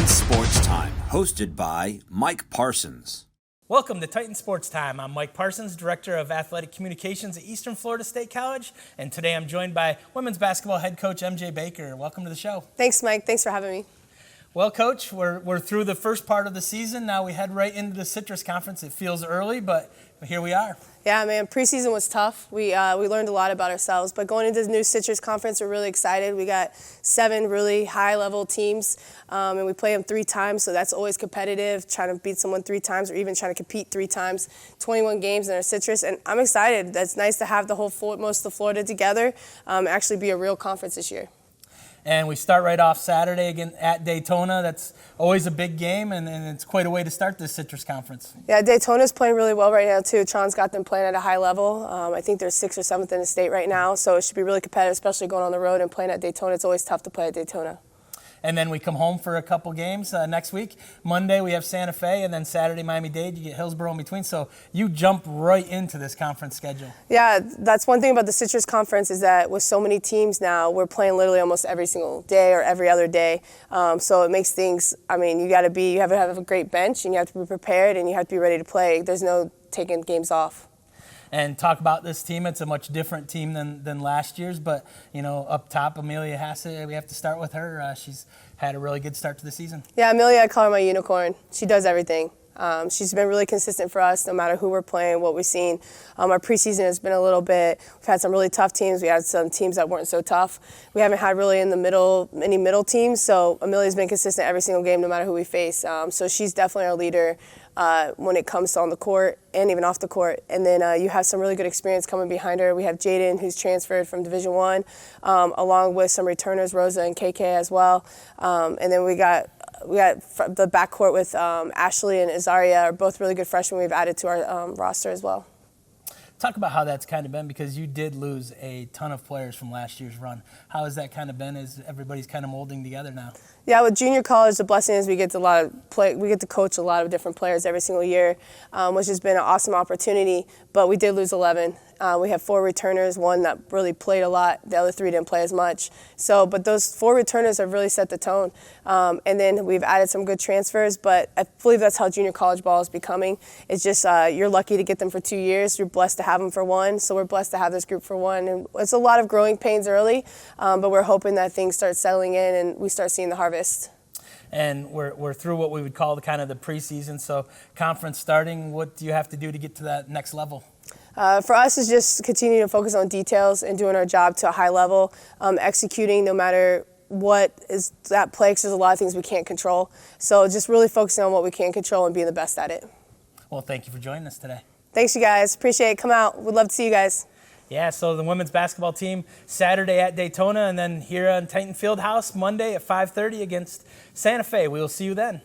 Titan Sports Time, hosted by Mike Parsons. Welcome to Titan Sports Time. I'm Mike Parsons, Director of Athletic Communications at Eastern Florida State College, and today I'm joined by women's basketball head coach MJ Baker. Welcome to the show. Thanks, Mike. Thanks for having me. Well, Coach, we're through the first part of the season. Now we head right into the Citrus Conference. It feels early, but here we are. Yeah, man, preseason was tough. We learned a lot about ourselves, but going into the new Citrus Conference, we're really excited. We got 7 really high-level teams, and we play them 3 times, so that's always competitive, trying to beat someone 3 times or even trying to compete 3 times, 21 games in our Citrus, and I'm excited. That's nice to have the whole most of Florida together, actually be a real conference this year. And we start right off Saturday again at Daytona. That's always a big game, and it's quite a way to start this Citrus Conference. Yeah, Daytona's playing really well right now, too. Tron's got them playing at a high level. I think they're 6th or 7th in the state right now, so it should be really competitive, especially going on the road and playing at Daytona. It's always tough to play at Daytona. And then we come home for a couple games next week. Monday we have Santa Fe, and then Saturday Miami-Dade. You get Hillsborough in between. So you jump right into this conference schedule. Yeah, that's one thing about the Citrus Conference is that with so many teams now, we're playing literally almost every single day or every other day. So it makes things, I mean, you have to have a great bench, and you have to be prepared, and you have to be ready to play. There's no taking games off. And talk about this team. It's a much different team than last year's, but, you know, up top, Amelia Hassett, we have to start with her. She's had a really good start to the season. Yeah, Amelia, I call her my unicorn. She does everything. She's been really consistent for us no matter who we're playing, what we've seen. Our preseason has been a little bit, we've had some really tough teams. We had some teams that weren't so tough. We haven't had really in the middle, any middle teams, so Amelia's been consistent every single game no matter who we face. So she's definitely our leader when it comes to on the court and even off the court. And then you have some really good experience coming behind her. We have Jaden, who's transferred from Division I, along with some returners, Rosa and KK as well. And then we got the backcourt with Ashley and Azaria are both really good freshmen we've added to our roster as well. Talk about how that's kind of been, because you did lose a ton of players from last year's run. How has that kind of been as everybody's kind of molding together now? Yeah, with junior college, the blessing is we get to coach a lot of different players every single year, which has been an awesome opportunity. But we did lose 11. We have 4 returners, 1 that really played a lot. The other 3 didn't play as much. But those 4 returners have really set the tone. And then we've added some good transfers, but I believe that's how junior college ball is becoming. It's just you're lucky to get them for 2 years. You're blessed to have them for 1, so we're blessed to have this group for 1. And it's a lot of growing pains early, but we're hoping that things start settling in and we start seeing the harvest. And we're through what we would call the preseason. So conference starting, what do you have to do to get to that next level? For us, is just continuing to focus on details and doing our job to a high level, executing no matter what is at play, because there's a lot of things we can't control. So just really focusing on what we can control and being the best at it. Well, thank you for joining us today. Thanks, you guys. Appreciate it. Come out. We'd love to see you guys. Yeah, so the women's basketball team Saturday at Daytona, and then here on Titan Fieldhouse Monday at 5:30 against Santa Fe. We will see you then.